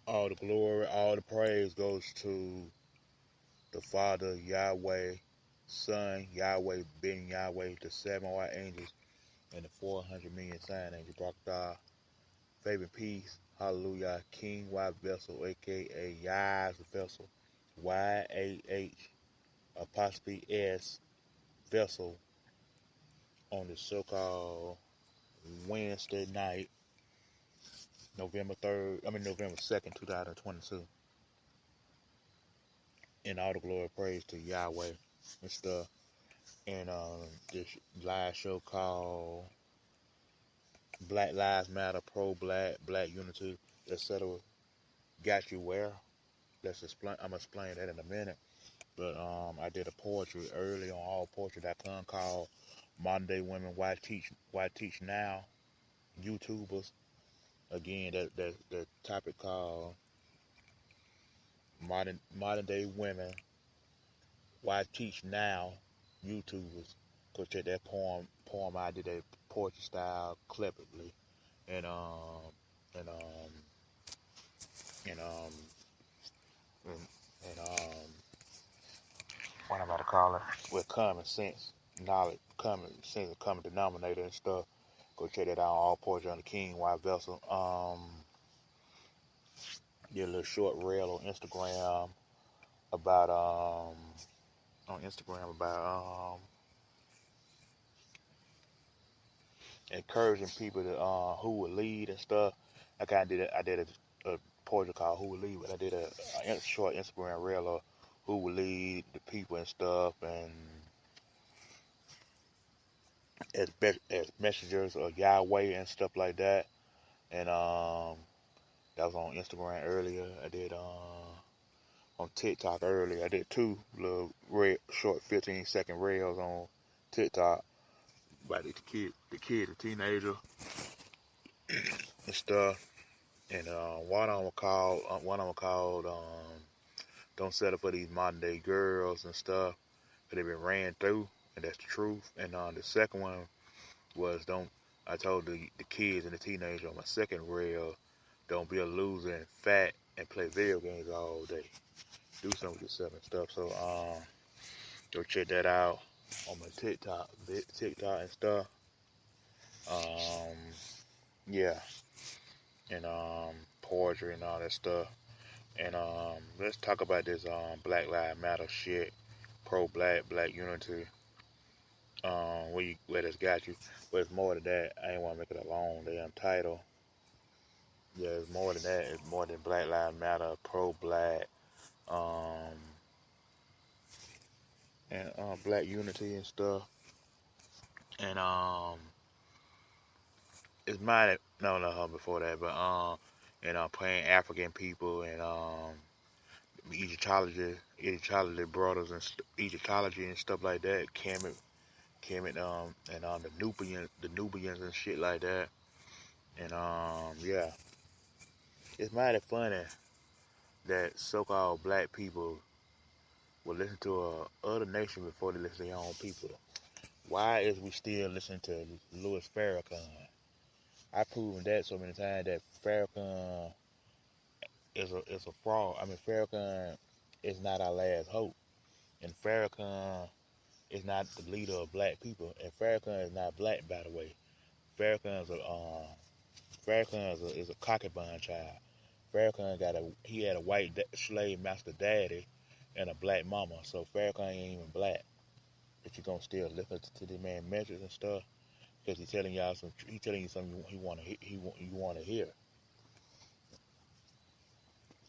All the glory, all the praise goes to the Father, Yahweh, Son, Yahweh, Ben Yahweh, the seven white angels, and the 400 million sign angels. Barakatah, favor and peace, hallelujah, King White Vessel, aka YAH'S Vessel, YAH apostrophe S Vessel, on the so-called Wednesday night, November 2nd, 2022. And all the glory praise to Yahweh and stuff. And this live show called Black Lives Matter, Pro-Black, Black Unity, etc. Got you where? I'm gonna explain that in a minute. But I did a poetry early on allpoetry.com called Modern Day Women Why Teach Now, YouTubers. Again, that topic called Modern Day Women Why Teach Now, YouTubers. Go check that poem I did, a poetry style cleverly. And and um and um and, and what am I to call it? With common sense, knowledge, common sense, and common denominator and stuff. Go check that out. All poetry on the King White Vessel. Did a little short reel about on Instagram about encouraging people to who would lead and stuff. I did a poetry called Who Would Lead, but I did a short Instagram reel of who would lead the people and stuff, and as messengers of Yahweh and stuff like that. And that was on Instagram earlier. I did on TikTok earlier. I did two little short 15-second reels on TikTok about the teenager and stuff. And one of them called "Don't Settle for These Modern Day Girls" and stuff, but they've been ran through, and that's the truth. And the second one was don't. I told the kids and the teenagers on my second reel, don't be a loser and fat and play video games all day. Do something with yourself and stuff. So go check that out on my TikTok and stuff. Um, yeah, and poetry and all that stuff. And let's talk about this Black Lives Matter shit, pro-black, black unity. Where that's got you. But it's more than that. I ain't want to make it a long damn title. Yeah, it's more than that. It's more than Black Lives Matter, pro-black, um, and black unity and stuff. And it's my no before that, but and playing African people and Egyptology brothers and Egyptology and stuff like that. Kemet and the Nubians and shit like that. And yeah, it's mighty funny that so-called black people will listen to a other nation before they listen to their own people. Why is we still listening to Louis Farrakhan? I've proven that so many times that Farrakhan is a fraud. I mean, Farrakhan is not our last hope, and Farrakhan is not the leader of black people, and Farrakhan is not black, by the way. Farrakhan is a concubine child. Farrakhan had a white slave master daddy and a black mama, so Farrakhan ain't even black. But you're gonna still listen to the man measures and stuff because he's telling you something you wanna hear.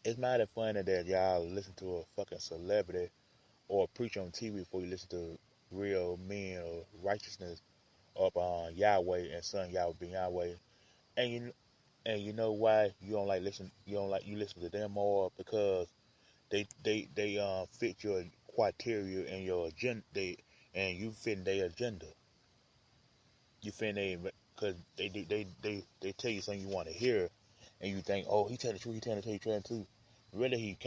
It's mighty funny that y'all listen to a fucking celebrity or a preacher on TV before you listen to real men or righteousness of Yahweh and Son Yahweh being Yahweh. And you know why you listen to them more because they fit your criteria and your agenda and you fit their agenda. You fit they because they tell you something you want to hear and you think, oh, he telling the truth, he telling the truth, he telling the truth. Really, he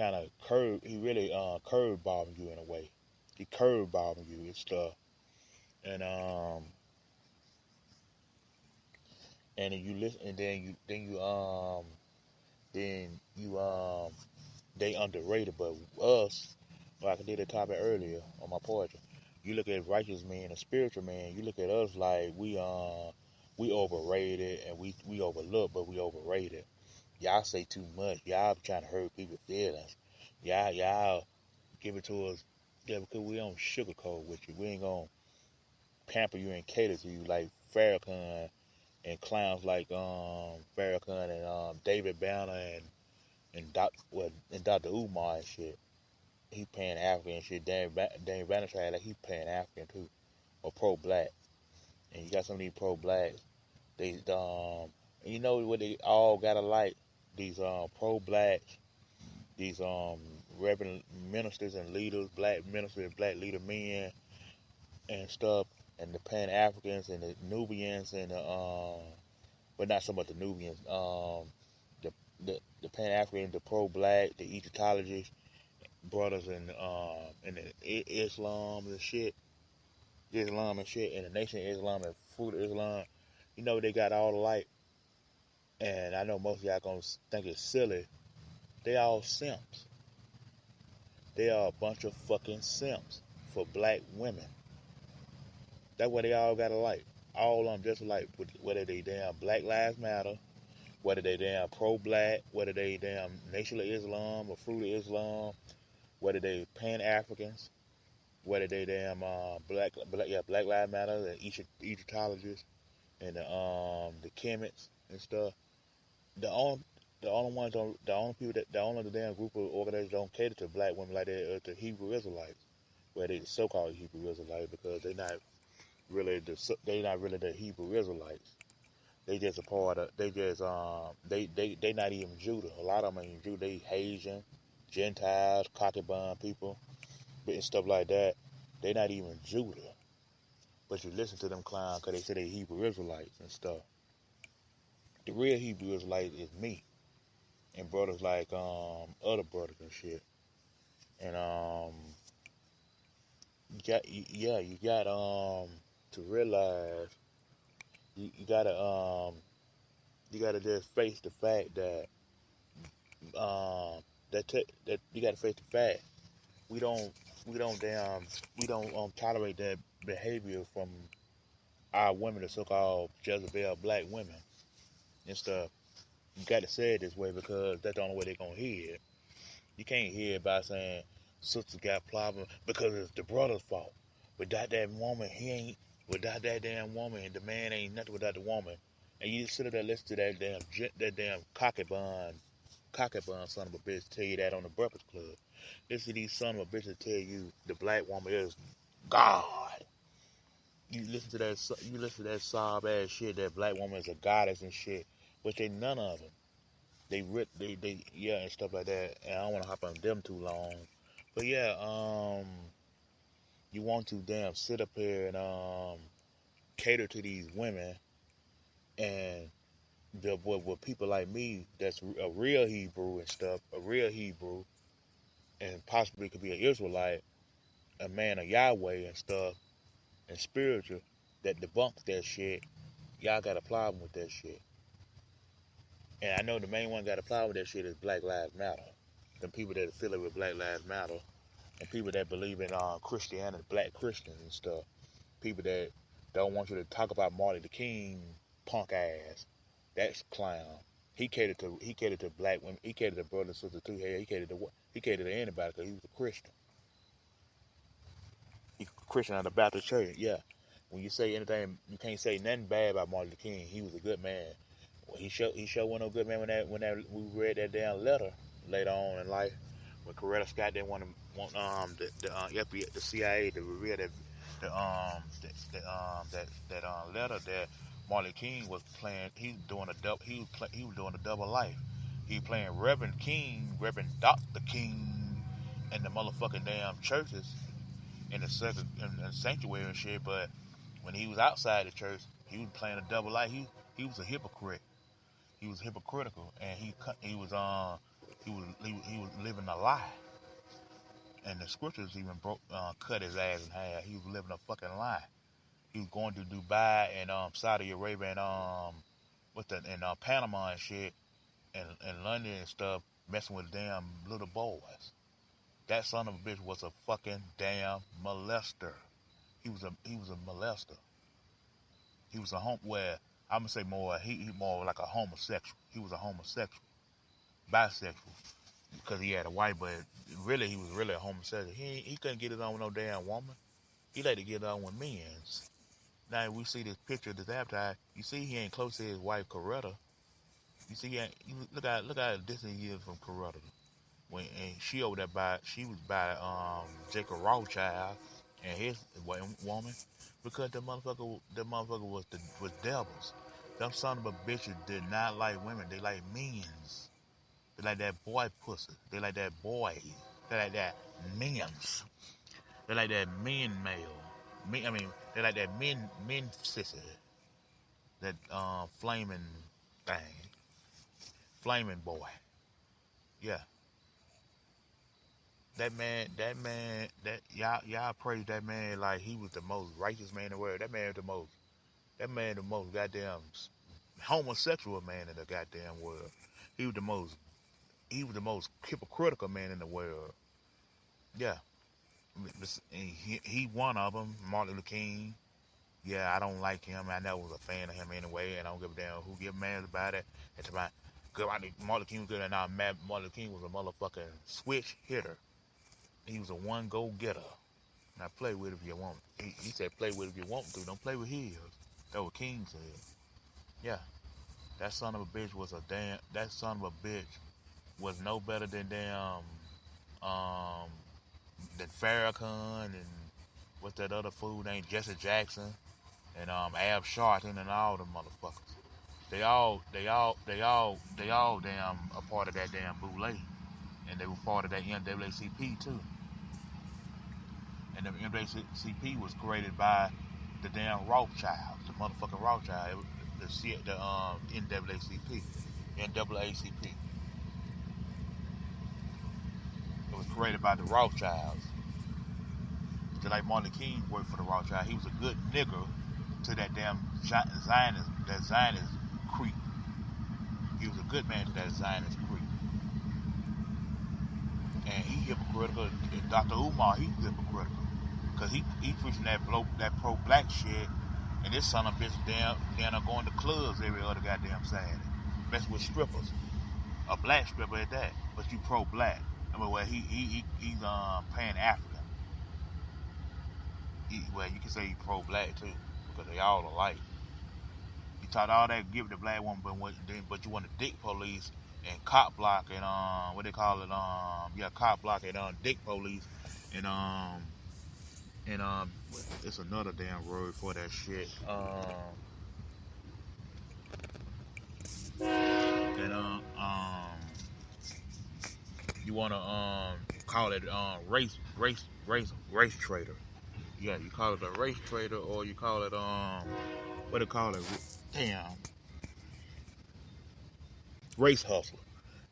really curve bombing you in a way. He curve bombing you and stuff. And and then you listen, and then you they underrated. But us, like I did a topic earlier on my poetry, you look at righteous men and spiritual men, you look at us like we overrated and we overlooked, but we overrated. Y'all say too much. Y'all trying to hurt people's feelings. Y'all give it to us. Yeah, because we don't sugarcoat with you. We ain't gonna pamper you and cater to you like Farrakhan and clowns like Farrakhan and David Banner and Dr. Umar and shit. He paying African and shit. Daniel Banner tried like he paying African too, or pro black. And you got some of these pro blacks. You know what they all got alike? These pro blacks, these reverend ministers and leaders, black ministers and black leader men and stuff, and the Pan Africans and the Nubians and but not so much the Nubians, the Pan African, the pro black, the Egyptologists, brothers and the Islam and shit, and the Nation of Islam and Fruit of Islam. You know they got all alike, and I know most of y'all gonna think it's silly. They all simps. They are a bunch of fucking simps for black women. That's what they all got alike. All of them just alike. Whether they damn Black Lives Matter, whether they damn pro-black, whether they damn Nation of Islam or Fruit of Islam, whether they Pan-Africans, whether they damn Black Lives Matter, the Egyptologists, and the chemists and stuff. The only damn group of organizations don't cater to black women like that are the Hebrew Israelites, where they the so-called Hebrew Israelites because they not really the Hebrew Israelites. They just a part of. They not even Judah. A lot of them ain't Judah. They Haitian, Gentiles, concubine people, and stuff like that. They not even Judah. But you listen to them clowns because they say they Hebrew Israelites and stuff. The real Hebrew Israelites is me and brothers like other brothers and shit. And you got to realize you gotta just face the fact that that you gotta face the fact we don't tolerate that behavior from our women, the so-called Jezebel black women and stuff. You got to say it this way because that's the only way they're gonna hear it. You can't hear it by saying sister got problem because it's the brother's fault. Without that woman, without that damn woman, the man ain't nothing without the woman. And you sit there listen to that damn cockabun son of a bitch tell you that on the Breakfast Club. Listen to these son of a bitches tell you the black woman is God. You listen to that sob ass shit that black woman is a goddess and shit, which ain't none of them. They yeah and stuff like that. And I don't want to hop on them too long, but yeah, you want to damn sit up here and cater to these women and with people like me that's a real Hebrew and stuff, a real Hebrew, and possibly could be an Israelite, a man of Yahweh and stuff, and spiritual, that debunks that shit. Y'all got a problem with that shit. And I know the main one got a problem with that shit is Black Lives Matter. The people that affiliate with Black Lives Matter, and people that believe in Christianity, black Christians and stuff. People that don't want you to talk about Martin Luther King, punk ass. That's clown. He catered to black women. He catered to brothers and sisters too. He catered to anybody because he was a Christian. He Christian out of the Baptist church. Yeah. When you say anything, you can't say nothing bad about Martin Luther King. He was a good man. Well, he sure wasn't no good man when we read that damn letter later on in life when Coretta Scott didn't want the FBI, the CIA to reveal that letter that Martin King was playing. He was doing a double life. He playing Reverend King, Reverend Dr. King, in the motherfucking damn churches in the circuit and sanctuary and shit. But when he was outside the church, he was playing a double life. He was a hypocrite. He was hypocritical, and he was living a lie. And the scriptures even cut his ass in half. He was living a fucking lie. He was going to Dubai and Saudi Arabia and Panama and shit and London and stuff, messing with damn little boys. That son of a bitch was a fucking damn molester. He was a molester. He was a I'm gonna say more. He more like a homosexual. He was a homosexual, bisexual, because he had a wife, but really he was really a homosexual. He couldn't get it on with no damn woman. He like to get it on with men's. Now we see this picture of this avatar. You see he ain't close to his wife Coretta. You see look how distant he is from Coretta. And she over there she was by Jacob Rothschild and his woman, because the motherfucker was devils. Them son of a bitches did not like women. They like men's. They like that boy pussy. They like that boy. They like that men's. They like that men male. They like that men sissy. That flaming thing. Flaming boy. Yeah. That y'all praise that man like he was the most righteous man in the world. That man the most goddamn homosexual man in the goddamn world. He was the most hypocritical man in the world. Yeah. He one of them, Martin Luther King. Yeah, I don't like him. I never was a fan of him anyway, and I don't give a damn who give mad about it. And to Martin Luther King was good, and now Martin Luther King was a motherfucking switch hitter. He was a one go getter. Now play with it if you want. He said play with it if you want to. Don't play with his. That's what King said. Yeah. That son of a bitch was no better than than Farrakhan and what's that other fool named Jesse Jackson and Ab Sharpton and all them motherfuckers. They all damn a part of that damn boule. And they were part of that NAACP too. And the NAACP was created by the damn Rothschilds, the motherfucking Rothschild, the NAACP. It was created by the Rothschilds. Just like Martin Luther King worked for the Rothschild, he was a good nigger to that damn Zionist creep. He was a good man to that Zionist creep. And he hypocritical. And Dr. Umar, he's hypocritical. Because he preaching that pro-black shit, and this son of a bitch down going to clubs every other goddamn Saturday. Messing with strippers. A black stripper at that. But you pro-black. He's pan-African. You can say he's pro-black too, because they all alike. You talk all that, give it to black woman, but you want the dick police and cop block and what they call it, cop block and dick police and it's another damn word for that shit. You wanna call it race traitor. Yeah, you call it a race traitor, or you call it what do you call it? Damn, race hustler.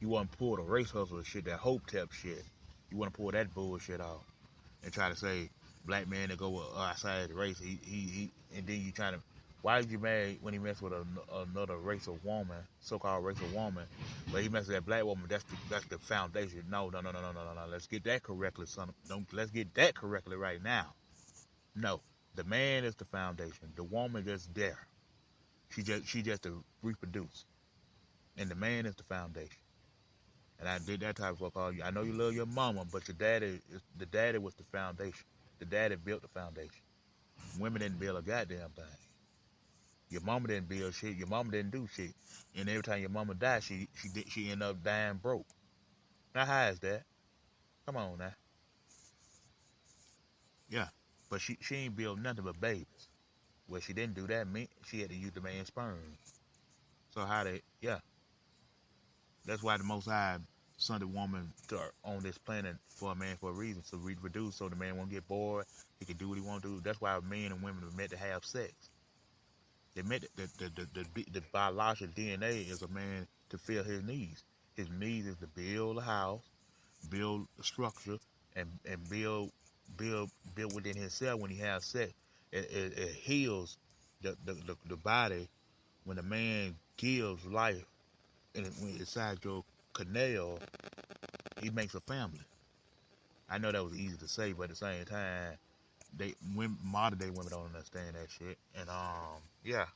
You want to pull the race hustler shit, that hope tap shit. You want to pull that bullshit off and try to say black man that go outside the race. He and then you trying to. Why did you mad when he messed with another racial woman, so-called racial woman? But he messed with that black woman. That's the foundation. No. Let's get that correctly, son. Let's get that correctly right now. No, the man is the foundation. The woman is there. She just to reproduce, and the man is the foundation. And I did that type of work. I know you love your mama, but the daddy was the foundation. The daddy built the foundation. Women didn't build a goddamn thing. Your mama didn't build shit. Your mama didn't do shit. And every time your mama died, she ended up dying broke. Now how is that? Come on now. Yeah, but she ain't built nothing but babies. Well, she didn't do that. She had to use the man's sperm. So that's why the Most High sent a woman on this planet for a man for a reason, to reproduce, so the man won't get bored. He can do what he want to do. That's why men and women are meant to have sex. They meant the biological DNA is a man to fill his needs. His needs is to build a house, build a structure, and build within himself. When he has sex, it heals the body. When a man gives life inside your canal, he makes a family. I know that was easy to say, but at the same time, modern day women don't understand that shit. And yeah.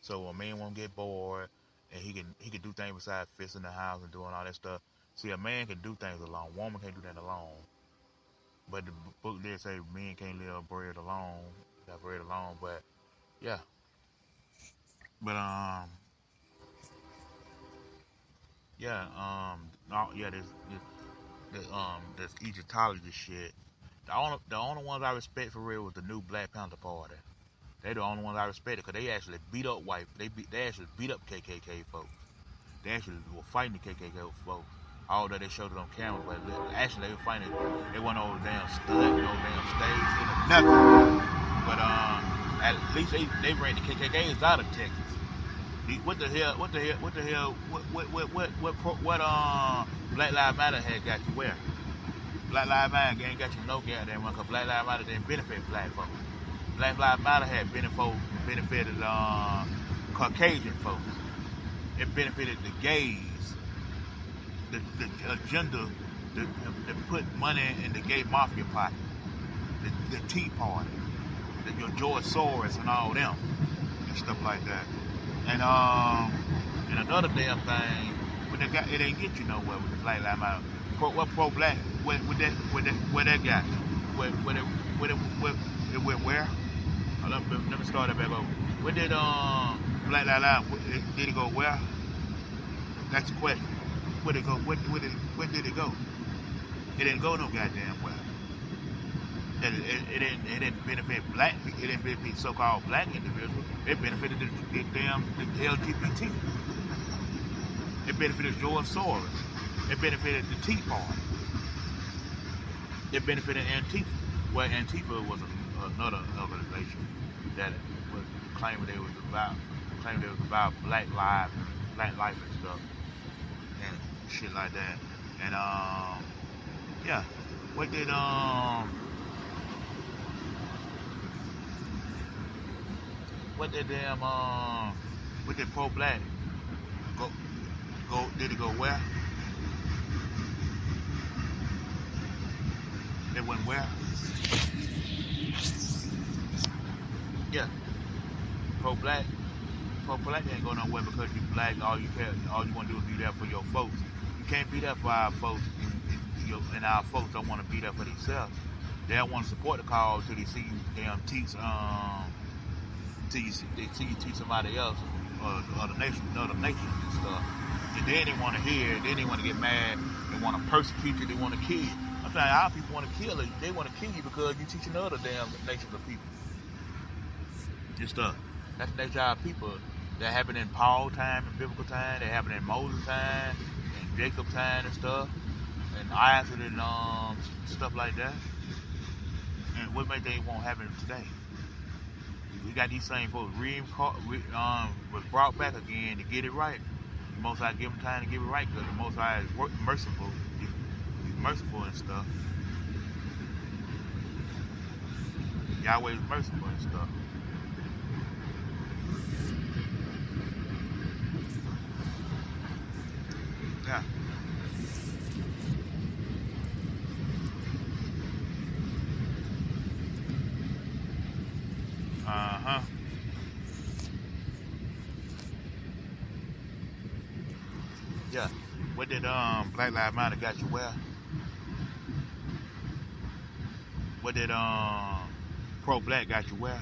So a man won't get bored, and he can do things besides fixing the house and doing all that stuff. See, a man can do things alone. Woman can't do that alone. But the book did say men can't live bread alone. Got bread alone, but yeah. But yeah, this Egyptology shit. The only ones I respect for real was the new Black Panther Party. They the only ones I respected because they actually beat up white. They actually beat up KKK folks. They actually were fighting the KKK folks. Although they showed it on camera, but actually they were fighting. They went over the damn stud, no damn stage, nothing. But at least they ran the KKKs out of Texas. What the hell? What Black Lives Matter had got you where? Black Lives Matter ain't got you no goddamn one because Black Lives Matter didn't benefit black folks. Black Lives Matter had benefited Caucasian folks. It benefited the gays. The agenda to put money in the gay mafia pocket. The Tea Party. Your George Soros and all them. And stuff like that. And another damn thing, it ain't get you nowhere with the Black Lives Matter. What pro-black? Where that got? It went where? Let me start that back over. Where did Black Lives Matter? Did it go where? That's the question. Where did it go? Where did it go? It didn't go no goddamn well. It didn't benefit black. It didn't benefit so-called black individuals. It benefited the LGBT. It benefited George Soros. It benefited the Tea Party. It benefited Antifa. Well, Antifa was another organization that was claiming it was about black life and stuff and shit like that. And yeah, what did pro-black go? Did it go where? It went where? Yeah. Pro-black ain't going nowhere because you black. All you want to do is be there for your folks. You can't be there for our folks, and our folks don't want to be there for themselves. They don't want to support the cause till they see you damn teach teach somebody else or other nations and stuff. And then they want to hear it. Then they want to get mad. They want to persecute you. They want to kill you. I'm saying our people want to kill you. They want to kill you because you're teaching other damn nations of people and stuff. That's the nature of our people. That happened in Paul time, in biblical time. That happened in Moses time, and Jacob time and stuff, and Isaac and stuff like that. And what make they won't happen today? We got these same folks was brought back again to get it right. The Most High give them time to get it right because the Most High is merciful. He's merciful and stuff. Yahweh is merciful and stuff. Yeah. Uh-huh. Yeah. What did Black Lives Matter got you where? What did pro-black got you where?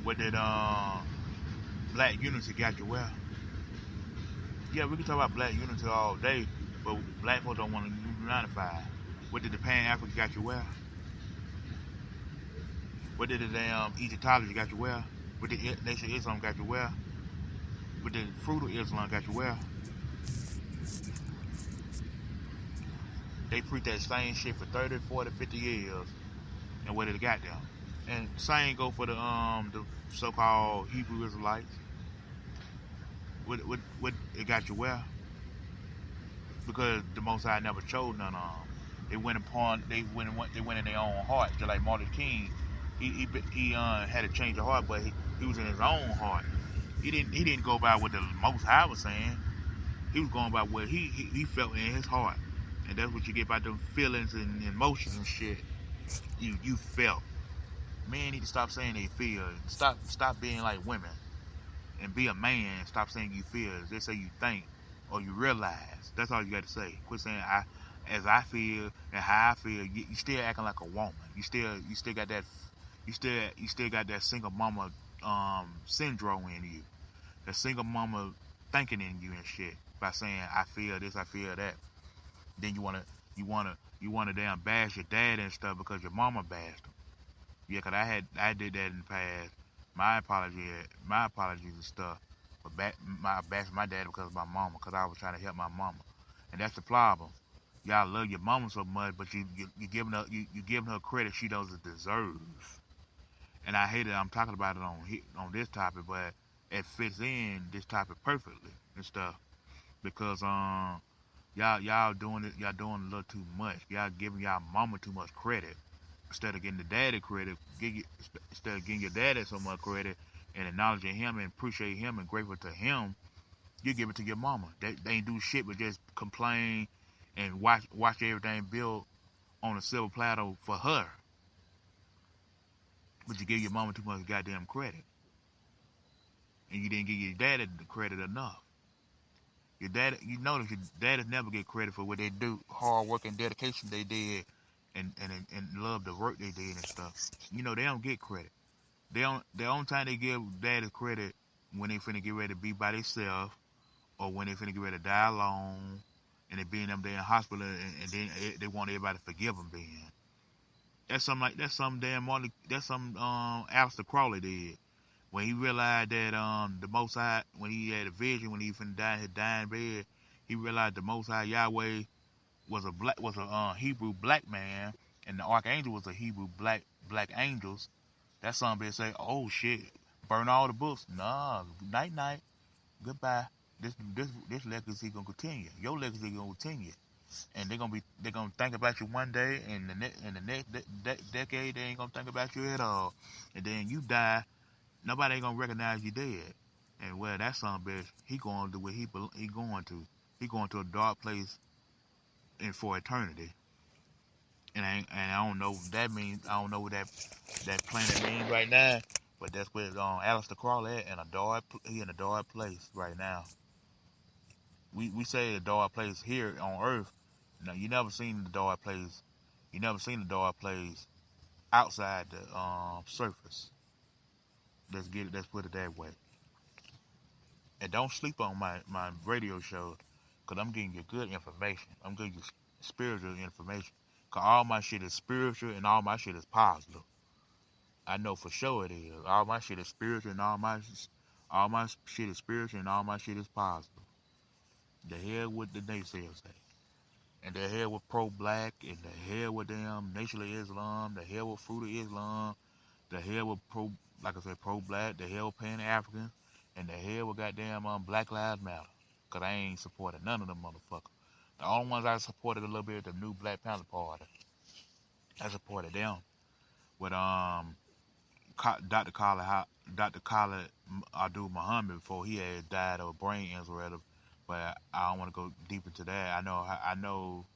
What did black unity got you where? Yeah, we can talk about black unity all day, but black folks don't want to unify. What did the Pan-African got you where? What did the damn Egyptology got you where? What did the Nation of Islam got you where? What did Fruit of Islam got you where? They preach that same shit for 30, 40, 50 years, and what did it got them? And same go for the so-called Hebrew Israelites. What it got you where? Because the Most High never chose none of them. They went in their own heart, just like Martin Luther King. He had to change of heart, but he was in his own heart. He didn't go by what the Most High was saying. He was going by what he felt in his heart, and that's what you get by them feelings and emotions and shit. You felt. Men need to stop saying they feel. Stop being like women, and be a man. Stop saying you feel. Just say you think or you realize. That's all you got to say. Quit saying as I feel and how I feel. You still acting like a woman. You still got that. You still got that single mama syndrome in you. The single mama thinking in you and shit by saying I feel this, I feel that. Then you wanna damn bash your dad and stuff because your mama bashed him. Yeah, 'cause I did that in the past. My apologies and stuff. But I bashed my dad because of my mama, because I was trying to help my mama, and that's the problem. Y'all love your mama so much, but you giving her credit she doesn't deserve. And I hate it. I'm talking about it on this topic, but it fits in this topic perfectly and stuff because y'all doing it. Y'all doing a little too much. Y'all giving y'all mama too much credit instead of getting the daddy credit. Instead of getting your daddy so much credit and acknowledging him and appreciate him and grateful to him, you give it to your mama. They ain't do shit but just complain and watch everything build on a silver platter for her. But you give your mama too much goddamn credit. And you didn't give your daddy the credit enough. Your daddy, you notice your daddies never get credit for what they do, hard work and dedication they did, and love the work they did and stuff. You know, they don't get credit. The only time they give daddy credit when they finna get ready to be by themselves, or when they finna get ready to die alone, and they being them there in hospital, and then they want everybody to forgive them being. That's some Aleister Crowley did. When he realized that the Most High, when he had a vision, when he finna die in his dying bed, he realized the Most High Yahweh was a Hebrew black man, and the archangel was a Hebrew black angels. That son bitch say, "Oh shit, burn all the books." Nah, night, goodbye. This legacy gonna continue. Your legacy gonna continue, and they're gonna think about you one day, and the next decade they ain't gonna think about you at all, and then you die. Nobody ain't gonna recognize you dead. And well, that son bitch, he going to what he going to. He going to a dark place and for eternity. And I don't know what that means. I don't know what that planet means right now. But that's where Aleister Crowley at, he in a dark place right now. We say a dark place here on Earth. Now you never seen the dark place. You never seen the dark place outside the surface. Let's put it that way. And don't sleep on my radio show, because I'm giving you good information. I'm giving you spiritual information. Because all my shit is spiritual and all my shit is positive. I know for sure it is. All my shit is spiritual and all my shit is spiritual and all my shit is positive. The hell with the naysayers say. And the hell with pro-black, and the hell with them Nation of Islam, the hell with Fruit of Islam, the hell with pro-black, the hell with Pan-Africans, and the hell with goddamn Black Lives Matter. Because I ain't supported none of them motherfuckers. The only ones I supported a little bit is the new Black Panther Party. I supported them. With Dr. Khalid Abdul Muhammad before he had died of a brain injury. But I don't want to go deep into that. I know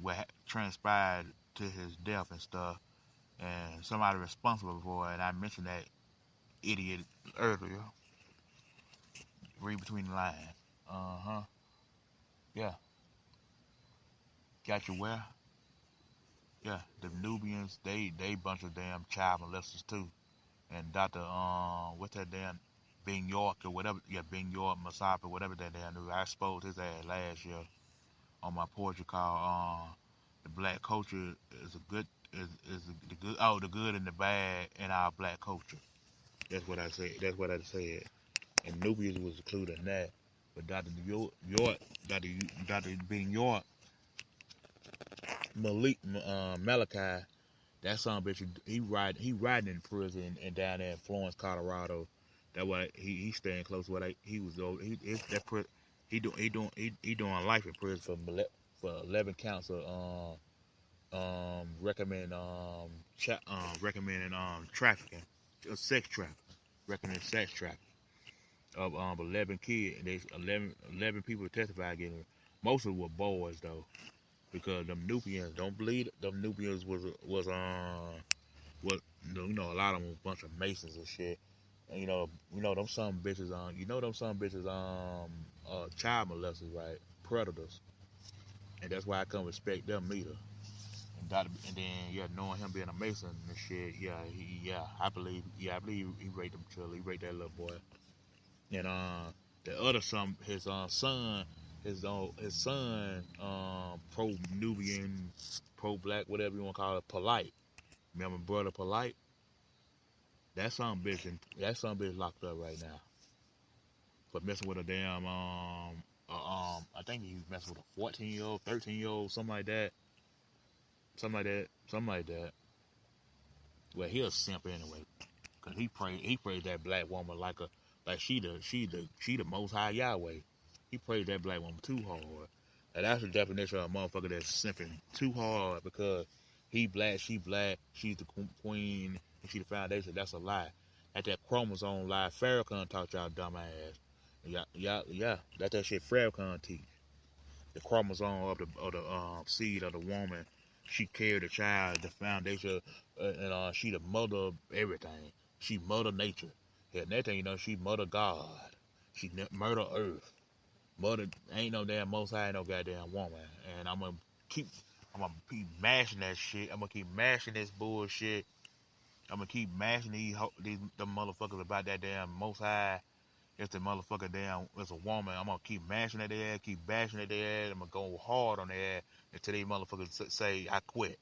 what transpired to his death and stuff, and somebody responsible for it. And I mentioned that idiot earlier. Read between the lines. Yeah. Got you where? Yeah. The Nubians, they bunch of damn child molesters too. And Dr. What's that damn Ben York or whatever? Yeah, Ben York, Masapa, whatever that damn dude. I exposed his ass last year on my poetry called "The Black Culture is the good and the bad in our black culture." That's what I said. And Nubians was included in that. But Dr. Dr. Ben York, Malachi, that son bitch, he riding in prison and down there in Florence, Colorado. That why he staying close to what he was over. He doing life in prison for 11 counts of recommending trafficking, sex trafficking, recommending sex trafficking. of 11 kids. And there's 11 people testified against him. Most of them were boys though, because them Nubians don't believe them Nubians was a lot of them was a bunch of Masons and shit. And, them some bitches child molesters, right? Predators, and that's why I couldn't respect them either. And then knowing him being a Mason and shit, I believe he raped them children. He raped that little boy. And the other son, his son, pro Nubian, pro black, whatever you want to call it, polite. Remember brother polite? That son bitch locked up right now for messing with a damn I think he was messing with a 14-year-old, 13-year-old, something like that. Well, he a simp anyway, cause he praised that black woman like she the most high Yahweh. He praised that black woman too hard. And that's the definition of a motherfucker that's simping too hard, because he black, she's the queen, and she the foundation. That's a lie. At that chromosome lie, Farrakhan taught y'all dumb ass. Yeah. Let that shit Farrakhan teach. The chromosome of the seed of the woman. She carried the child, the foundation, and she the mother of everything. She mother nature. And that thing, she mother God. She murder earth. Mother ain't no damn most high, ain't no goddamn woman. And I'm gonna keep mashing that shit. I'm gonna keep mashing this bullshit. I'm gonna keep mashing these them motherfuckers about that damn most high. If the motherfucker damn is a woman, I'm gonna keep mashing at their ass, keep bashing at their ass. I'm gonna go hard on their ass until they motherfuckers say I quit.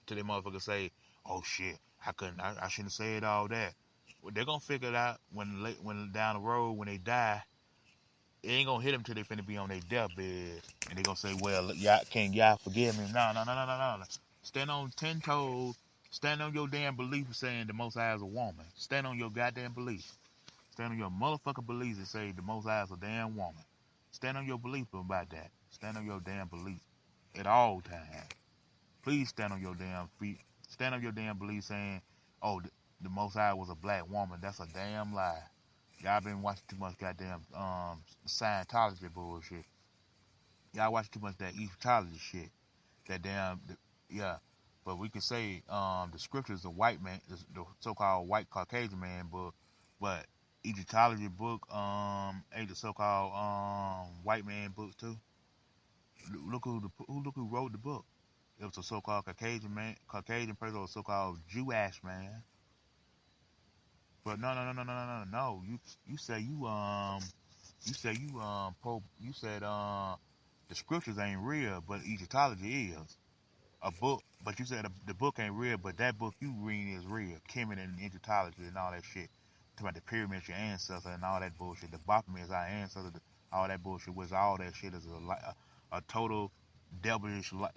Until they motherfuckers say, oh shit, I shouldn't have said all that. Well, they're gonna figure it out when down the road when they die. It ain't gonna hit them till they finna be on their deathbed, and they gonna say, well, y'all forgive me? No. Stand on 10 toes. Stand on your damn belief of saying the Most High is a woman. Stand on your goddamn belief. Stand on your motherfucking beliefs and say the Most High is a damn woman. Stand on your belief about that. Stand on your damn belief at all times. Please stand on your damn feet. Stand on your damn belief saying, oh, the Most High was a black woman. That's a damn lie. Y'all been watching too much goddamn Scientology bullshit. Y'all watching too much that Egyptology shit. That yeah. But we could say the scriptures, the white man, the so-called white Caucasian man book, but Egyptology book ain't the so-called white man books too. Look who wrote the book. It was a so-called Caucasian person, or a so-called Jewish man. But no. You say the scriptures ain't real, but Egyptology is a book. But you said the book ain't real, but that book you reading is real. Kemet and Egyptology and all that shit. Talking about the pyramids, your ancestors, and all that bullshit. The Baphomet is our ancestors, all that bullshit. Which all that shit is a total devilish lie.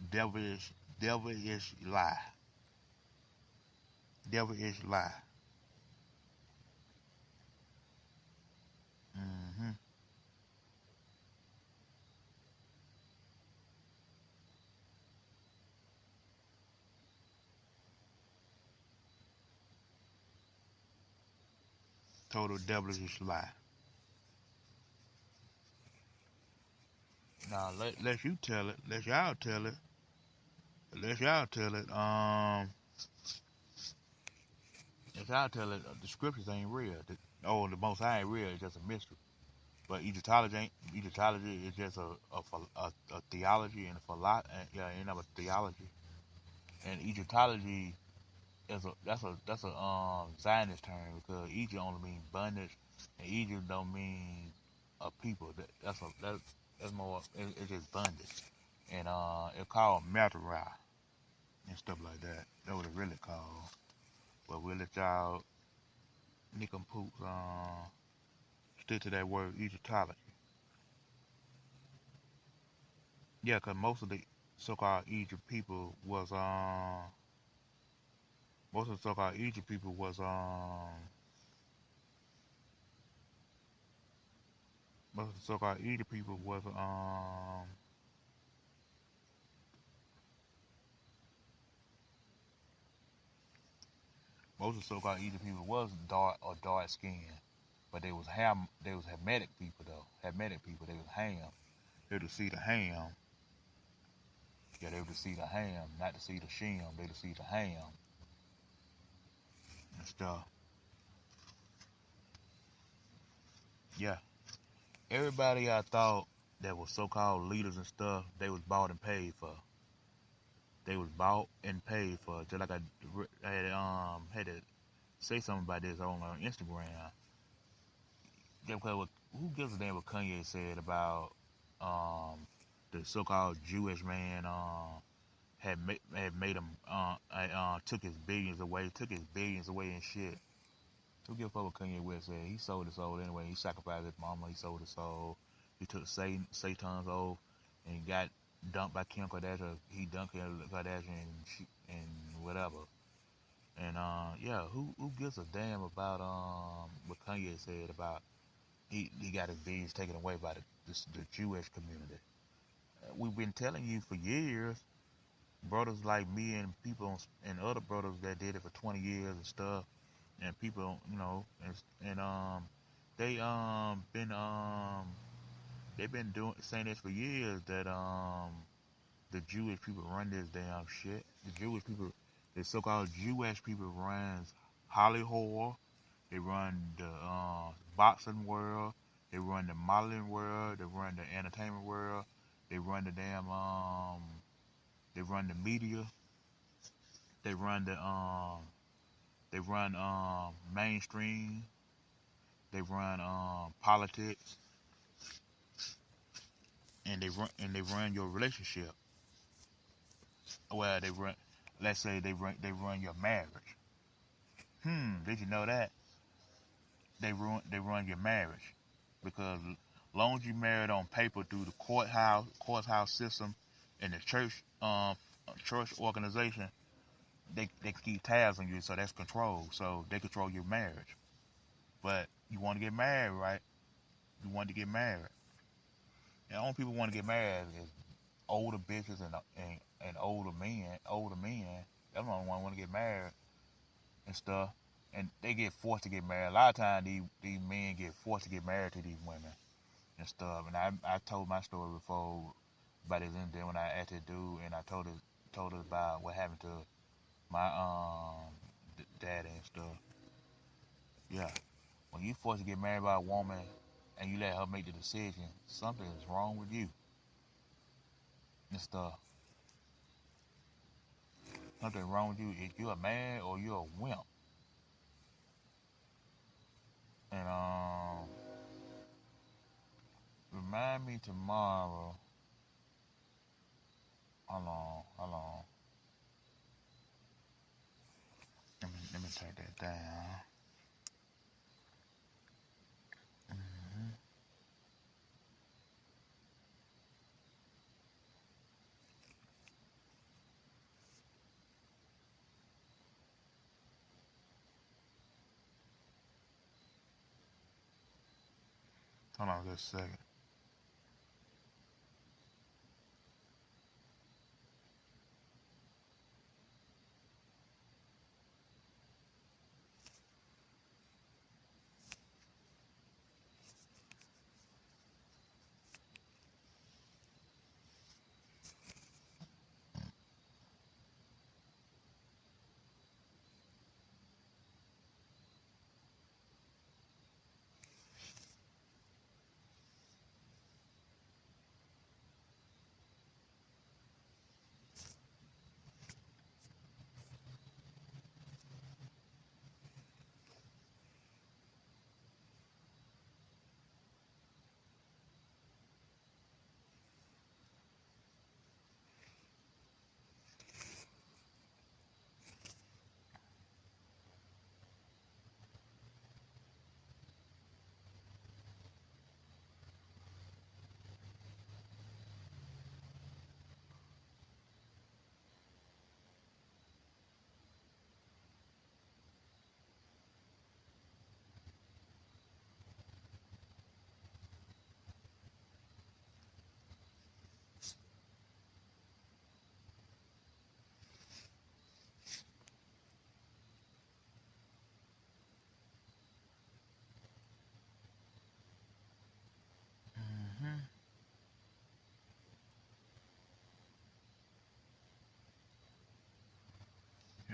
Devilish lie. Mm-hmm. Total devilish lie. Now let you tell it. Let y'all tell it. Let y'all tell it. Let y'all tell it. The scriptures ain't real. The Most High ain't real. It's just a mystery. But Egyptology ain't. Egyptology is just a theology and a philosophy. Yeah, ain't never theology. And Egyptology is a Zionist term, because Egypt only means bondage, and Egypt don't mean a people. That's more. It's just bondage, and it's called Matara and stuff like that. That's what it really called. But we'll let y'all nick and poops stick to that word Egyptology. Yeah, cause most of the so-called Egypt people was most of the so-called Egypt people was most of the so-called Egypt people was dark or dark skinned. but they was Hamitic people though. Hamitic people, they was ham. They would see the ham. Yeah, they would see the ham, not to see the shem. They would see the ham and stuff. Yeah, everybody I thought that was so-called leaders and stuff, they was bought and paid for. They was bought and paid for. Just like I had to say something about this on Instagram. Yeah, because who gives a damn what Kanye said about the so-called Jewish man had made him took his billions away and shit. Who gives a fuck what Kanye West said? He sold his soul anyway. He sacrificed his mama. He sold his soul. He took Satan's oath and got dumped by Kim Kardashian. He dumped Kim Kardashian and whatever. And yeah, who gives a damn about what Kanye said about he got his billions taken away by the Jewish community. We've been telling you for years, brothers like me and people and other brothers that did it for 20 years and stuff, and people, and they been they've been saying this for years that the Jewish people run this damn shit. The so-called Jewish people runs Hollywood. They run the boxing world. They run the modeling world. They run the entertainment world. They run the damn they run the media. They run the mainstream. They run politics, and they run your relationship. Well, let's say they run your marriage. Did you know that? They run your marriage, because long as you married on paper through the courthouse system and the church organization, they keep tabs on you, so that's control. So they control your marriage. But you want to get married, right? You want to get married. And only people want to get married is older bitches and older men. That's the only one want to get married and stuff. And they get forced to get married. A lot of times these men get forced to get married to these women and stuff. And I told my story before about this incident when I asked that dude, and I told us about what happened to my daddy and stuff. Yeah, when you forced to get married by a woman and you let her make the decision, something is wrong with you and stuff. Something wrong with you. If you're a man or you're a wimp. And remind me tomorrow. Hold on. Let me take that down. Hold on just a second.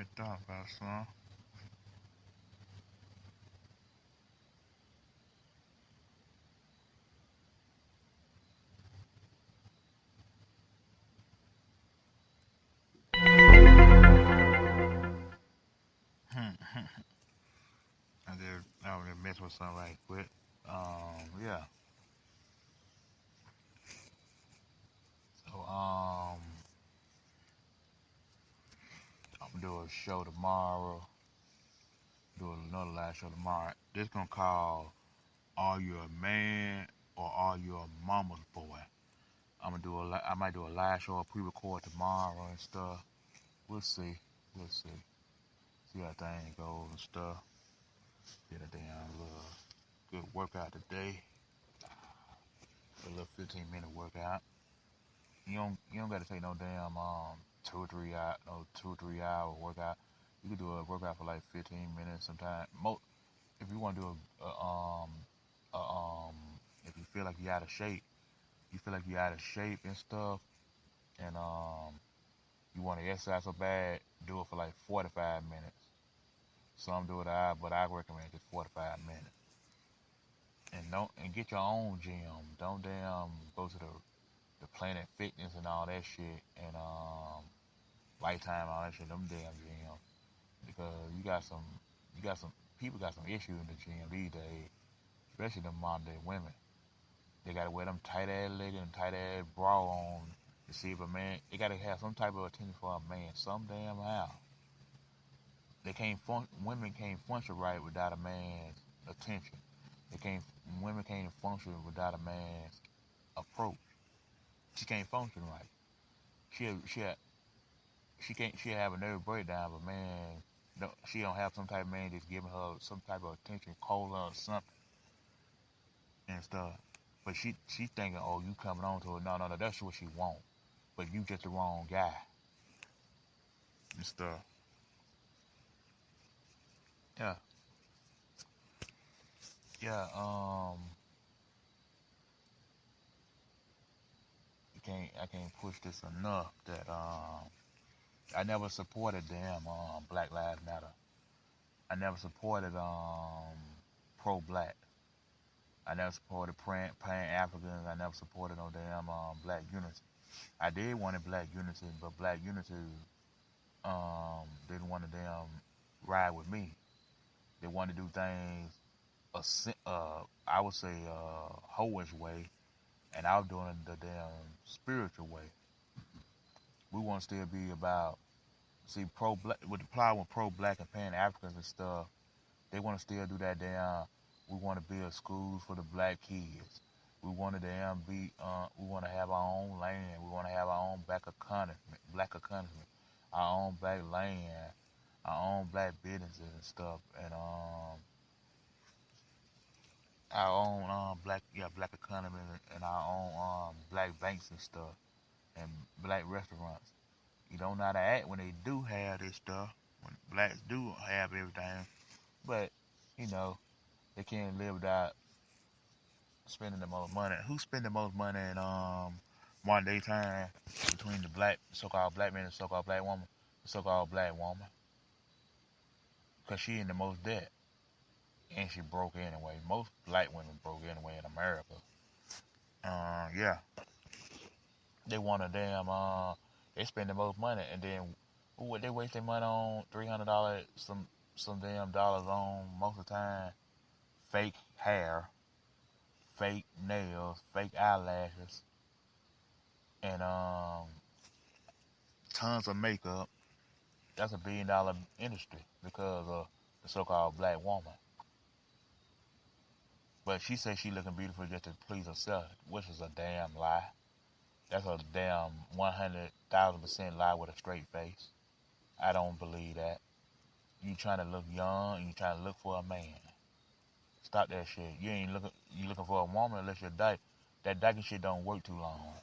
Your thought about son. I would mess with something right quick. Yeah. So I'm gonna do a show tomorrow. Do another live show tomorrow. This gonna call "Are You a Man or Are You a Mama's Boy?" I'm gonna do I might do a live show, a pre-record tomorrow and stuff. We'll see. We'll see. See how things goes and stuff. Get a damn little good workout today. A little 15-minute workout. You don't gotta take no damn 2 or 3 hour workout. You can do a workout for like 15 minutes sometimes. If you want to do a if you feel like you're out of shape, and stuff, and you want to exercise so bad, do it for like 45 minutes. Some do it out, but I recommend just 45 minutes. And get your own gym. Don't damn go to the Planet Fitness and all that shit and Lifetime all that shit. Them damn gyms because you got some people got some issues in the gym these days, especially the modern day women. They gotta wear them tight ass leggings and tight ass bra on to see if a man. They gotta have some type of attention for a man. Some damn how. They can't women can't function right without a man's attention. They can't women can't function without a man's approach. She can't function right. She she she can't she have a nervous breakdown, but man, she don't have some type of man that's giving her some type of attention, cola or something and stuff. But she thinking, oh, you coming on to her. No, that's what she want. But you just the wrong guy and stuff. Yeah, yeah. I can't push this enough that I never supported them Black Lives Matter. I never supported pro black. I never supported Pan Africans. I never supported no damn black unity. I did want a black unity, but black unity didn't want to damn ride with me. They wanted to do things I would say hoish way, and I was doing the damn spiritual way. We want to still be about pro black with the problem with pro black and Pan Africans and stuff. They want to still do that damn. We want to build schools for the black kids. We want to damn be. We want to have our own land. We want to have our own black economy, our own black land, our own black businesses and stuff, and our own black economy and our own black banks and stuff and black restaurants. You don't know how to act when they do have this stuff. When blacks do have everything, but you know they can't live without spending the most money. Who spend the most money in modern day time between the so-called black man and so-called black woman? The so-called black woman, cause she in the most debt and she broke anyway. Most black women broke anyway in America. Yeah, they want a damn. They spend the most money and then what they waste their money on $300 some damn dollars on most of the time fake hair, fake nails, fake eyelashes, and tons of makeup. That's $1 billion industry because of the so-called black woman. But she says she looking beautiful just to please herself, which is a damn lie. That's a damn 100,000% lie with a straight face. I don't believe that. You trying to look young and you trying to look for a man. Stop that shit. You looking for a woman unless you're dyke. That dyking shit don't work too long.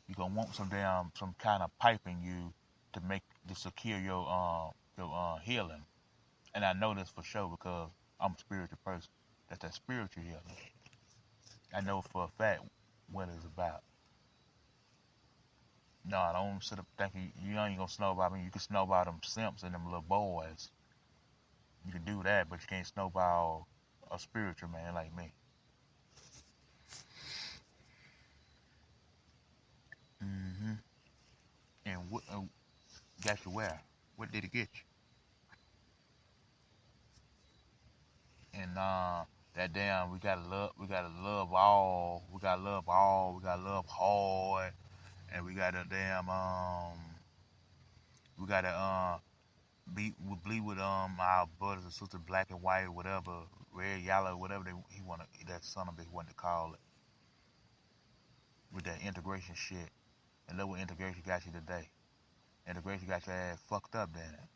You gonna want some kind of pipe in you to secure your healing. And I know this for sure because I'm a spiritual person. That's that spiritual healing. I know for a fact what it's about. No, don't sit up thinking you ain't gonna snowball me. You can snowball them simps and them little boys. You can do that, but you can't snowball a spiritual man like me. Mm-hmm. And what got you where? What did it get you? And that damn, we gotta love all, we gotta love all, we gotta love hard, and we gotta damn we gotta be with our brothers and sisters, black and white, whatever, red, yellow, whatever he wanna that son of a bitch wanted to call it, with that integration shit. And look what integration got you today. Integration got your ass fucked up, then.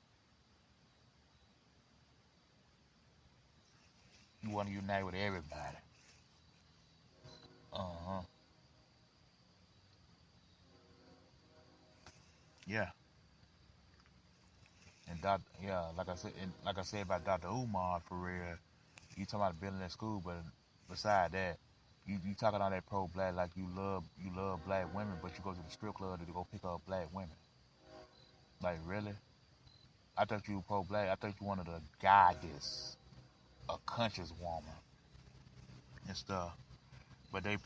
You want to unite with everybody. Uh-huh. Yeah. And yeah, like I said about Dr. Umar for real, you talking about building that school, but beside that, you talking all that pro black like you love black women, but you go to the strip club to go pick up black women. Like really? I thought you were pro black. I thought you wanted a goddess, a conscious woman and stuff. But it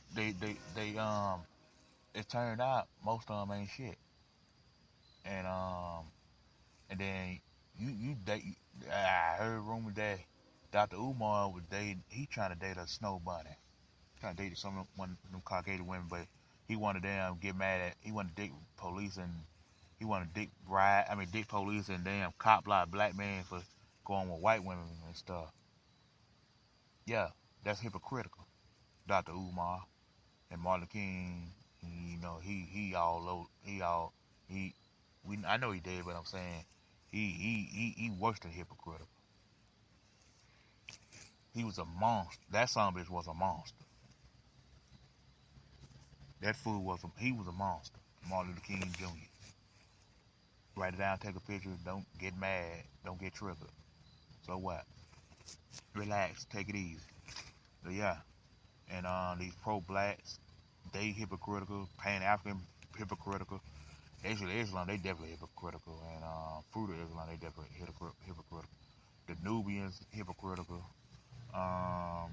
turned out most of them ain't shit. And then I heard rumors that Dr. Umar was dating. He trying to date a snow bunny, trying to date one of them Caucasian women, but he wanted them get mad at. He wanted to date police and he wanted to date police and damn cop like black man for going with white women and stuff. Yeah, that's hypocritical. Dr. Umar and Martin King, you know, he all over, he I know he did, but I'm saying he worse than hypocritical. He was a monster. That son bitch was a monster. That fool he was a monster. Martin Luther King Jr. Write it down, take a picture, don't get mad, don't get triggered. So what? Relax, take it easy. But yeah. And these pro blacks, they hypocritical, Pan African hypocritical. Actually, Islam, they definitely hypocritical. And Fruit of Islam, they definitely hypocritical. The Nubians, hypocritical. Um,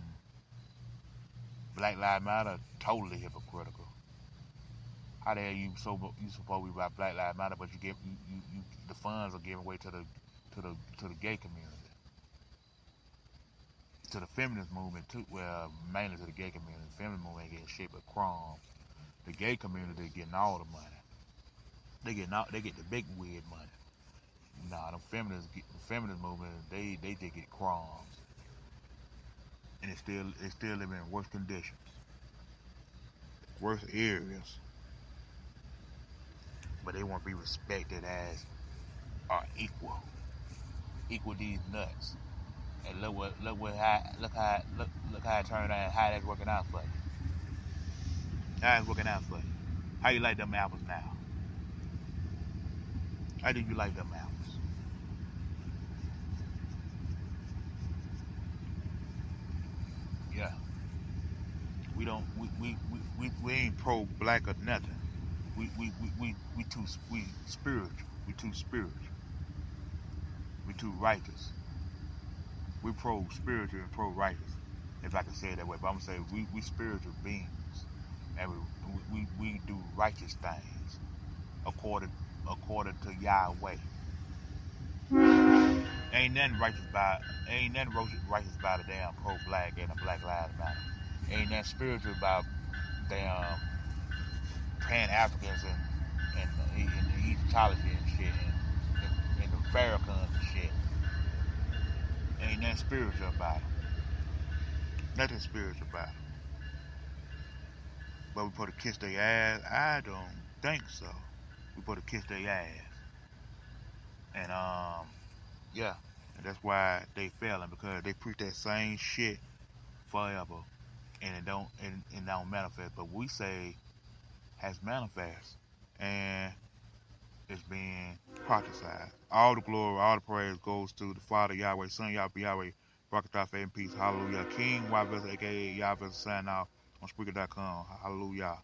Black Lives Matter, totally hypocritical. How the hell you supposed to be about Black Lives Matter, but you the funds are given away to the gay community, to the feminist movement too. Well, mainly to the gay community. The feminist movement ain't getting shit but crumbs. The gay community getting all the money. They get the big weird money. Nah, the feminist movement, they just get crumbs, and it's still living in worse conditions, worse areas, but they want to be respected as equal these nuts. And look how it turned out, how that's working out for you. How it's working out for you. How you like them apples now? How do you like them apples? Yeah. We don't we ain't pro black or nothing. We spiritual. We too spiritual. We too righteous. We pro spiritual and pro righteous. If I can say it that way, but I'm gonna say we spiritual beings, and we do righteous things according to Yahweh. Ain't nothing righteous about a damn pro black and a Black Lives Matter. Ain't nothing spiritual about damn Pan Africans and Egyptology and shit and the Farrakhan's and shit. Ain't nothing spiritual about it. Nothing spiritual about it. But we supposed to kiss their ass? I don't think so. We supposed to kiss their ass. And yeah. And that's why they failing, because they preach that same shit forever and it don't manifest. But we say has manifest and it's being prophesied. All the glory, all the praise goes to the Father Yahweh, Son Yahweh, Barakatah, faith and peace. Hallelujah. King YAH'S, aka YAH'S sign out on Spreaker.com. Hallelujah.